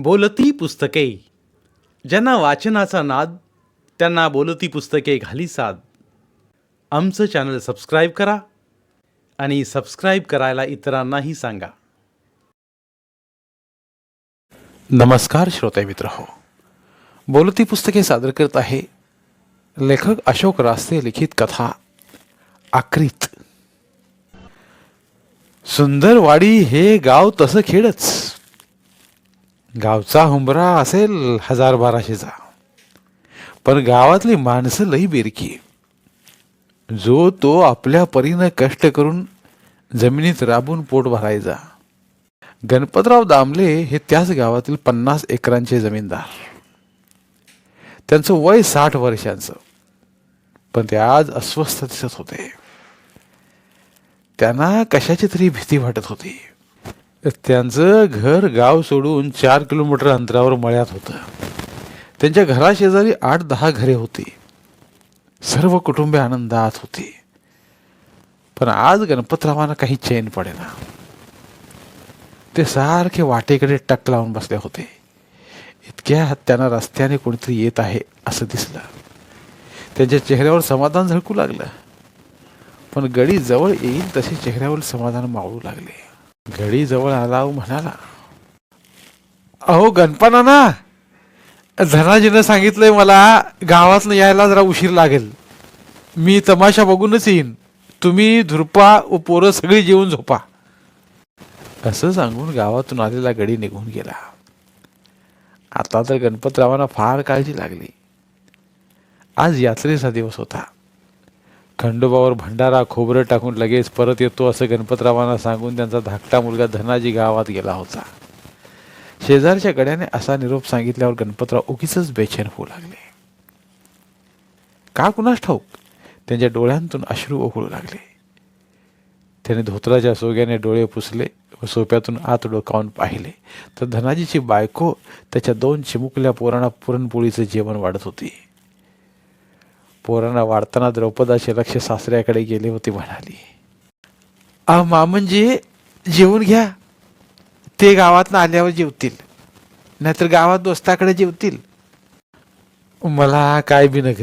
बोलती पुस्तके. ज्यांना वाचनाचा नाद त्यांना बोलती पुस्तके घाली साद. आमचं चॅनल सबस्क्राईब करा आणि सबस्क्राईब करायला इतरांनाही सांगा. नमस्कार श्रोते मित्र हो, बोलती पुस्तके सादर करत आहे लेखक अशोक रास्ते लिखित कथा आक्रीत. सुंदरवाडी हे गाव तसं खेडच. गावचा हुंबरा असेल 1000-1200चा, पण गावातली माणसं लई बेरकी. जो तो आपल्या परीनं कष्ट करून जमिनीत राबून पोट भरायचा. गणपतराव दामले हे त्याच गावातील 50 एकरांचे जमीनदार. त्यांचं वय 60 वर्षांचं, पण ते आज अस्वस्थ दिसत होते. त्यांना कशाची तरी भीती वाटत होती. त्यांचं घर गाव सोडून 4 किलोमीटर अंतरावर मळ्यात होतं. त्यांच्या घराशेजारी 8-10 घरे होती. सर्व कुटुंबे आनंदात होती. पण आज गणपतरावांना काही चैन पडेना. ते सारखे वाटेकडे टक लावून बसले होते. इतक्यात त्यांना रस्त्याने कोणीतरी येत आहे असं दिसलं. त्यांच्या चेहऱ्यावर समाधान झळकू लागलं, पण गडी जवळ येईल तसे चेहऱ्यावर समाधान मावळू लागले. गडी जवळ आला म्हणाला, अहो गणपनाना, धनाजीनं सांगितलंय मला गावातनं यायला जरा उशीर लागेल. मी तमाशा बघूनच येईन. तुम्ही धुरपा व पोरं सगळी जेवून झोपा. असं सांगून गावातून आलेला गडी निघून गेला. आता तर गणपतरावांना फार काळजी लागली. आज यात्रेचा दिवस होता. खंडोबावर भंडारा खोबरं टाकून लगेच परत येतो असं गणपतरावांना सांगून त्यांचा धाकटा मुलगा धनाजी गावात गेला होता. शेजारच्या गड्याने असा निरोप सांगितल्यावर गणपतराव उगीच बेचैन होऊ लागले. का कुणास ठाऊक त्यांच्या डोळ्यांतून अश्रू ओघळू लागले. त्याने धोत्राच्या सोग्याने डोळे पुसले व सोप्यातून आत डोकावून पाहिले तर धनाजीची बायको त्याच्या 2 चिमुकल्या पोरांना पुरणपोळीचं जेवण वाढत होती. पोरांना वाढताना द्रौपदाचे लक्ष सासऱ्याकडे गेले होते. म्हणाली, मामंजी जेवून घ्या. ते गावातनं आल्यावर जेवतील, नाहीतर गावात दोस्ताकडे जेवतील. मला काय बी नग,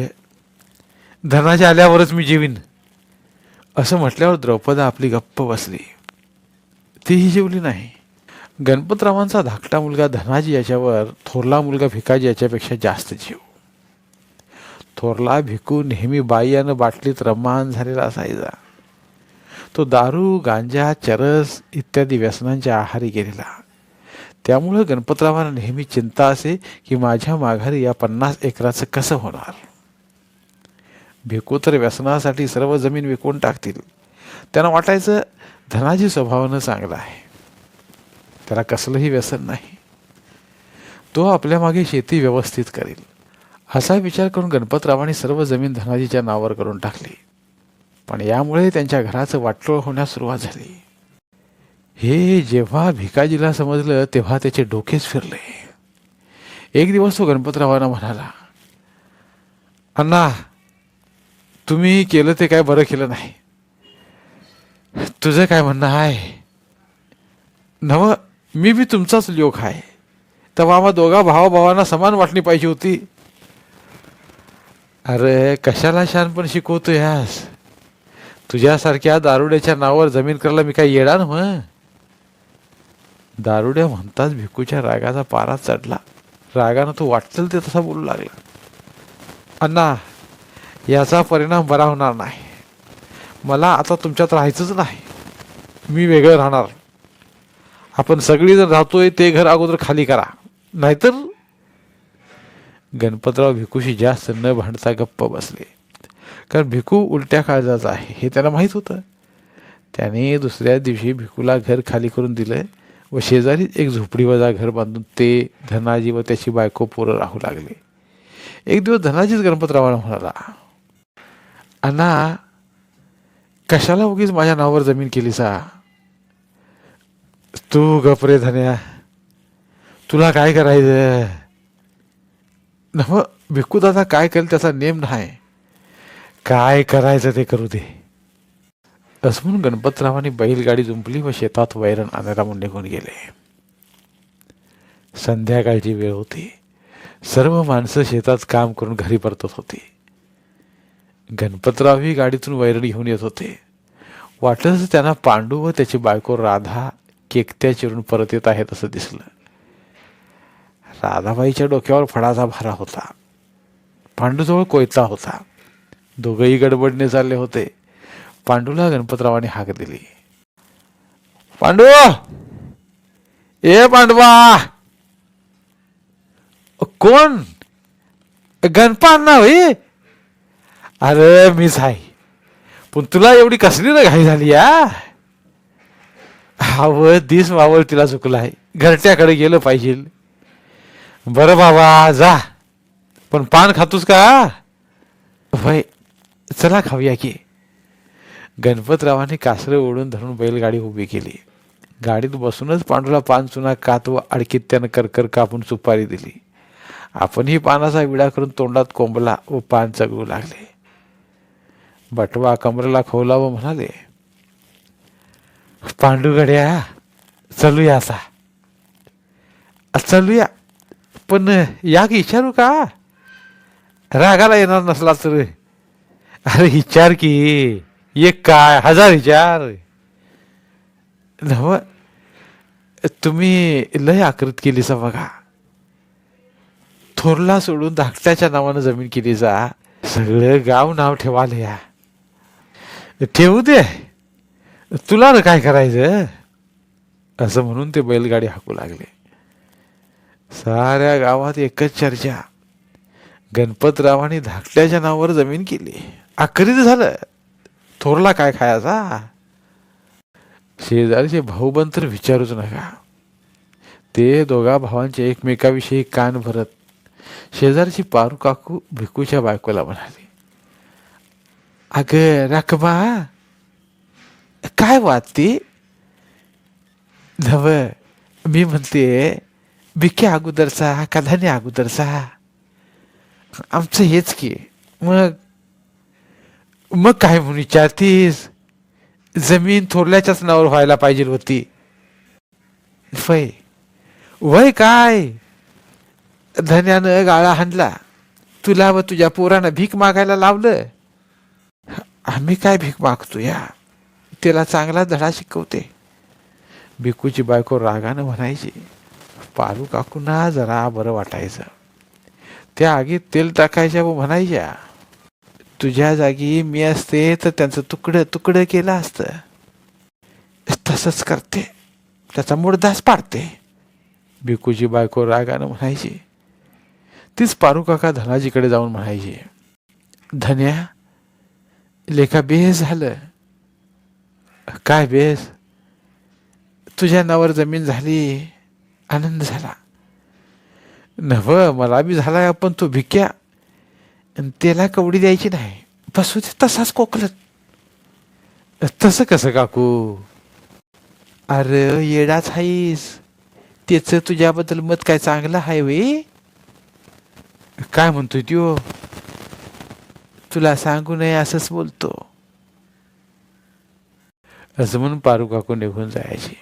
धनाजी आल्यावरच मी जेवीन. असं म्हटल्यावर द्रौपदा आपली गप्प बसली. तीही जेवली नाही. गणपतरावांचा धाकटा मुलगा धनाजी याच्यावर थोरला मुलगा भिकाजी याच्यापेक्षा जास्त जीव. थोरला भिकू नेहमी बाह्यानं बाटलीत रम्मान झालेला असायचा. तो दारू, गांजा, चरस इत्यादी व्यसनांच्या आहारी गेलेला. त्यामुळं गणपतरावांना नेहमी चिंता असे की माझ्या माघारी या 50 एकराचं कसं होणार. भिकू तर व्यसनासाठी सर्व जमीन विकून टाकतील. त्यांना वाटायचं धनाजी स्वभावानं चांगला आहे, त्याला कसलंही व्यसन नाही, तो आपल्या मागे शेती व्यवस्थित करेल. असा विचार करून गणपतरावांनी सर्व जमीन धनाजीच्या नावावर करून टाकली. पण यामुळे त्यांच्या घराचं वाटोळ होण्यास सुरुवात झाली. हे जेव्हा भिकाजीला समजलं तेव्हा त्याचे डोकेच फिरले. एक दिवस तो गणपतरावांना म्हणाला, अण्णा, तुम्ही केलं ते काय बरं केलं नाही. तुझं काय म्हणणं आहे? नव, मी बी तुमचाच लोक आहे. तेव्हा आम्हा दोघा भावाभावांना समान वाटणी पाहिजे होती. अरे कशाला शहाणपण शिकवतो यास? तुझ्यासारख्या दारुड्याच्या नावावर जमीन करायला मी काय येडा ना? दारुड्या म्हणताच भिकूच्या रागाचा पारा चढला. रागानं तो वाटेल ते तसा बोलू लागला, अण्णा, याचा परिणाम बरा होणार नाही. मला आता तुमच्यात राहायचंच नाही. मी वेगळं राहणार. आपण सगळी जर राहतोय ते घर अगोदर खाली करा, नाहीतर. गणपतराव भिकूशी जास्त न भांडता गप्प बसले, कारण भिकू उलट्या काळजाचा आहे हे त्याला माहीत होतं. त्याने दुसऱ्या दिवशी भिकूला घर खाली करून दिलं व शेजारीच एक झोपडीवजा घर बांधून ते धनाजी व त्याची बायको पोरं राहू लागले. एक दिवस धनाजीच गणपतरावांना म्हणाला, अण्णा, कशाला उगीच माझ्या नावावर जमीन केली सा? तू गप रे धन्या, तुला काय करायचं? नव, भिकू दादा काय करेल त्याचा नेम नाही. काय करायचं ते करू दे. असं म्हणून गणपतरावांनी बैलगाडी जुंपली व शेतात वैरण आणायला निघून गेले. संध्याकाळची वेळ होती. सर्व माणसं शेतात काम करून घरी परतत होती. गणपतरावही गाडीतून वैरण घेऊन येत होते. वाटच त्यांना पांडू व त्याची बायको राधा केकत्या चिरून परत येत आहेत असं दिसलं. राधाबाईच्या डोक्यावर फडाचा भारा होता. पांडूजवळ कोयता होता. दोघंही गडबडने चालले होते. पांडूला गणपतरावाने हाक दिली. पांडू, ए पांडवा. कोण? गणपा अण्णा होई? अरे मीच आहे. पण तुला एवढी कसली ना घाई झाली या? हवं दिस मावळ तिला चुकला आहे. घरट्याकडे गेलं पाहिजे. बरं बाबा जा. पण पान खातोस का? होय, चला खाऊया की. गणपतरावाने कासरं ओढून धरून बैलगाडी उभी केली. गाडीत बसूनच पांडूला पान चुना कात व अडकीत त्यानं करकर कापून सुपारी दिली. आपणही पानाचा विडा करून तोंडात कोंबला व पान चगळू लागले. बटवा कमरेला खोवला व म्हणाले, पांडू गड्या, चलूया आता. चलूया, पण या की विचारू का? रागाला येणार नसला तर. अरे विचार की. एक काय 1000 विचार. नव, तुम्ही लय आकृत केली सा बघा. थोरला सोडून धाकट्याच्या नावानं जमीन केली जा. सगळं गाव नाव ठेवाल या. ठेवू दे, तुला न काय करायचं. असं म्हणून ते बैलगाडी हाकू लागले. साऱ्या गावात एकच चर्चा. गणपतरावांनी धाकट्याच्या नावावर जमीन केली. आखरीत झालं. थोरला काय खायचा. शेजारचे भाऊबंद तर विचारूच नका. ते दोघा भावांचे एकमेकाविषयी कान भरत शेजारची पारू काकू भिकूच्या बायकोला म्हणाली, अगं रखबा, काय वाटते? नव, मी म्हणते भिक्या अगोदरचा का धन्या अगोदरचा? आमचं हेच की. मग मग काय म्हणून विचारतीस? जमीन थोरल्याच्याच नावावर व्हायला पाहिजे होती. वय वय काय? धन्यानं गाळा हाणला. तुला व तुझ्या पोरानं भीक मागायला लावलं. आम्ही काय भीक मागतो या? त्याला चांगला धडा शिकवते. भिकूची बायको रागानं म्हणायची. पारू काकूंना जरा बरं वाटायचं. त्या आगीत तेल टाकायच्या व म्हणायच्या, तुझ्या जागी मी असते तर त्यांचं तुकडं तुकडं केलं असतं. तसंच करते, त्याचा मुडदाच पाडते. भिकूची बायको रागानं म्हणायची. तीच पारू काका धनाजीकडे जाऊन म्हणायची, धन्या, लेखा बेस झालं. काय बेस? तुझ्या नावावर जमीन झाली. आनंद झाला. नव, मला बी झाला. पण तो भिक्या त्याला कवडी द्यायची नाही. बसू दे तसाच कोकलत. तसं कसं काकू? अरे येडाच हाईस. त्याच तुझ्याबद्दल मत काय चांगलं आहे वे? काय म्हणतोय त्यो? तुला सांगू नये असंच बोलतो. असं म्हणून पारू काकू निघून जायची.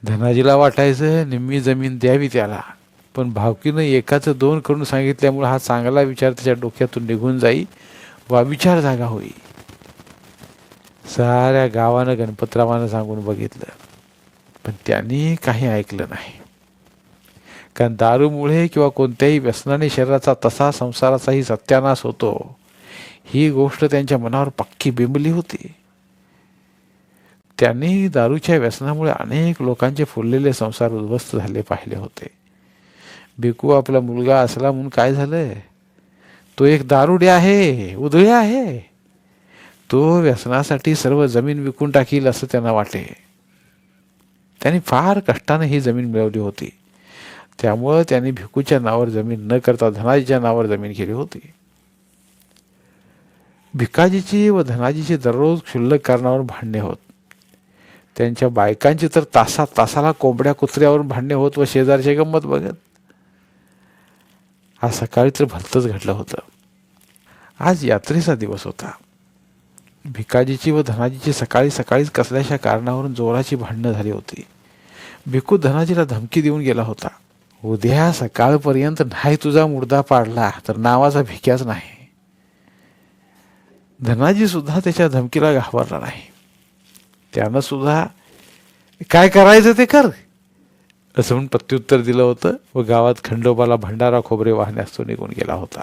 धनाजीला वाटायचं निम्मी जमीन द्यावी त्याला. पण भावकीनं एकाचं 2 करून सांगितल्यामुळे हा चांगला विचार त्याच्या डोक्यातून निघून जाई वा विचार जागा होई. साऱ्या गावानं गणपतरावानं सांगून बघितलं, पण त्यांनी काही ऐकलं नाही. कारण दारूमुळे किंवा कोणत्याही व्यसनाने शरीराचा तसा संसाराचाही सत्यानाश होतो, ही गोष्ट त्यांच्या मनावर पक्की बिंबली होती. त्यांनी दारूच्या व्यसनामुळे अनेक लोकांचे फुललेले संसार उद्ध्वस्त झाले पाहिले होते. भिकू आपला मुलगा असला म्हणून काय झालं? तो एक दारुडे आहे, उधळे आहे. तो व्यसनासाठी सर्व जमीन विकून टाकील असं त्यांना वाटे. त्यांनी फार कष्टाने ही जमीन मिळवली होती. त्यामुळं त्यांनी भिकूच्या नावावर जमीन न करता धनाजीच्या नावावर जमीन केली होती. भिकाजीची व धनाजीची दररोज क्षुल्लक कारणावर भांडणे होत. त्यांच्या बायकांची तर तासाला कोंबड्या कुत्र्यावर भांडणे होत व शेजारची गंमत बघत. आज सकाळी तर भलतंच घडलं होतं. आज यात्रेचा दिवस होता. भिकाजीची व धनाजीची सकाळीच कसल्याशा कारणावरून जोराची भांडणं झाली होती. भिकू धनाजीला धमकी देऊन गेला होता, उद्या सकाळपर्यंत नाही तुझा मुर्दा पाडला तर नावाचा भिक्याच नाही. धनाजी सुद्धा त्याच्या धमकीला घाबरला नाही. त्यानं सुद्धा काय करायचं ते कर असं म्हणून प्रत्युत्तर दिलं होतं व गावात खंडोबाला भंडारा खोबरे वाहण्यास तो निघून गेला होता.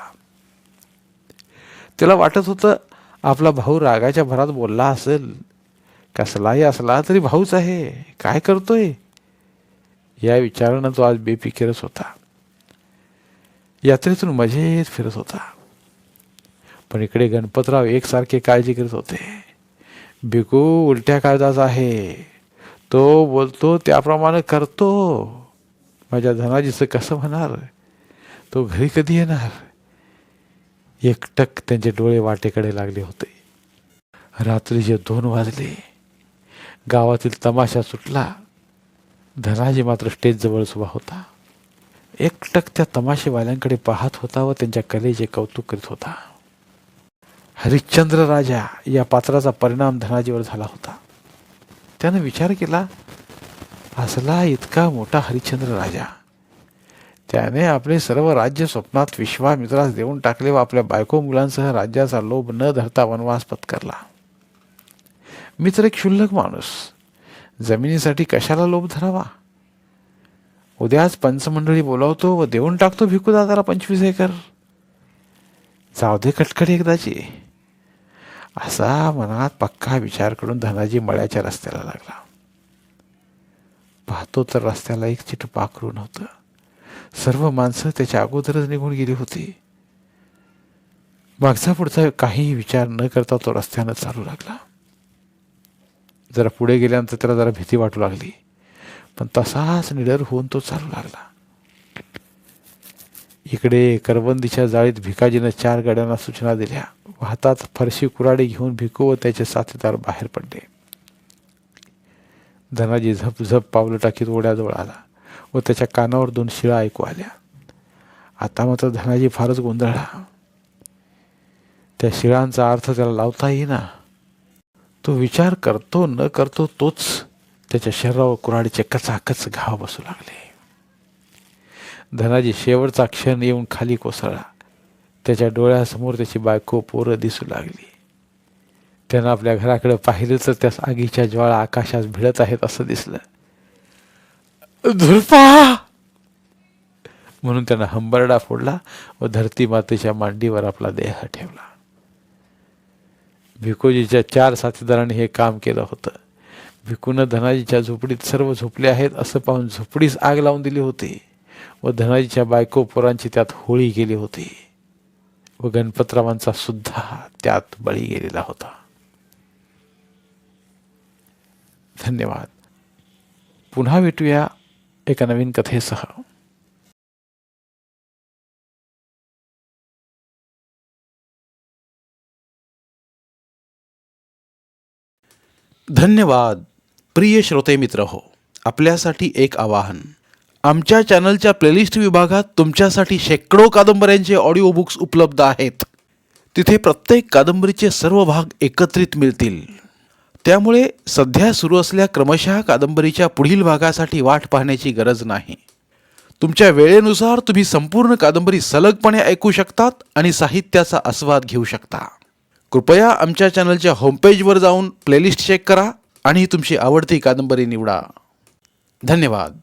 त्याला वाटत होतं आपला भाऊ रागाच्या भरात बोलला असेल, कसलाही असला तरी भाऊच आहे, काय करतोय या विचारानं तो आज बेफिकीरच होता. यात्रेतून मजेत फिरत होता. पण इकडे गणपतराव एकसारखे काळजी करीत होते. भिकू उलट्या काळजाचा आहे, तो बोलतो त्याप्रमाणे करतो. माझ्या धनाजीचं कसं होणार, तो घरी कधी येणार. एकटक त्यांचे डोळे वाटेकडे लागले होते. रात्रीचे 2 वाजले. गावातील तमाशा सुटला. धनाजी मात्र स्टेजजवळ उभा होता. एकटक त्या तमाशेवाल्यांकडे पाहत होता व त्यांच्या कलेचे कौतुक करीत होता. हरिश्चंद्र राजा या पात्राचा परिणाम धनाजीवर झाला होता. त्याने विचार केला, असला इतका मोठा हरिश्चंद्र राजा, त्याने आपले सर्व राज्य स्वप्नात विश्वामित्रास देऊन टाकले व आपल्या बायको मुलांसह राज्याचा लोभ न धरता वनवास पत्करला. मी तर एक क्षुल्लक माणूस, जमिनीसाठी कशाला लोभ धरावा. उद्याच पंचमंडळी बोलावतो व देऊन टाकतो भिकू दादाला 25 एकर. जाऊ दे कटकट एकदाची, असा मनात पक्का विचार करून धनाजी मळ्याच्या रस्त्याला लागला. पाहतो तर रस्त्याला एक चिट पाखरू नव्हतं. सर्व माणसं त्याच्या अगोदरच निघून गेली होती. मागचा पुढचा काही विचार न करता तो रस्त्यानं चालू लागला. जरा पुढे गेल्यानंतर त्याला जरा भीती वाटू लागली, पण तसाच निडर होऊन तो चालू लागला. इकडे करबंदीच्या जाळीत भिकाजीनं 4 गाड्यांना सूचना दिल्या. हातात फरशी कुऱ्हाडी घेऊन भिकू व त्याचे साथीदार बाहेर पडले. धनाजी झपझप पावलं टाकीत ओढ्याजवळ आला व त्याच्या कानावर 2 शिळा ऐकू आल्या. आता मात्र धनाजी फारच गोंधळला. त्या शिळांचा अर्थ त्याला लावता येईना. तो विचार करतो न करतो तोच त्याच्या शरीरावर कुऱ्हाडीचे कचाकच घाव बसू लागले. धनाजी शेवटचा क्षण येऊन खाली कोसळला. त्याच्या डोळ्यासमोर त्याची बायको पोरं दिसू लागली. त्यानं आपल्या घराकडे पाहिलं तर त्या आगीच्या ज्वाळा आकाशात भिडत आहेत असं दिसलं. धुरपा म्हणून त्यानं हंबरडा फोडला व धरती मातेच्या मांडीवर आपला देह ठेवला. भिकोजीच्या 4 साथीदारांनी हे काम केलं होतं. भिकूनं धनाजीच्या झोपडीत सर्व झोपले आहेत असं पाहून झोपडीस आग लावून दिली होती व धनाजीच्या बायको पोरांची त्यात होळी केली होती व गणपतरावांचा सुद्धा त्यात बळी गेलेला होता. धन्यवाद. पुन्हा भेटूया एका नवीन कथेसह. धन्यवाद. प्रिय श्रोते मित्र हो, आपल्यासाठी एक आवाहन. आमच्या चॅनलच्या प्लेलिस्ट विभागात तुमच्यासाठी शेकडो कादंबऱ्यांचे ऑडिओ बुक्स उपलब्ध आहेत. तिथे प्रत्येक कादंबरीचे सर्व भाग एकत्रित मिळतील. त्यामुळे सध्या सुरू असलेल्या क्रमशः कादंबरीच्या पुढील भागासाठी वाट पाहण्याची गरज नाही. तुमच्या वेळेनुसार तुम्ही संपूर्ण कादंबरी सलगपणे ऐकू शकतात आणि साहित्याचा आस्वाद घेऊ शकता. कृपया आमच्या चॅनलच्या होमपेजवर जाऊन प्लेलिस्ट चेक करा आणि तुमची आवडती कादंबरी निवडा. धन्यवाद.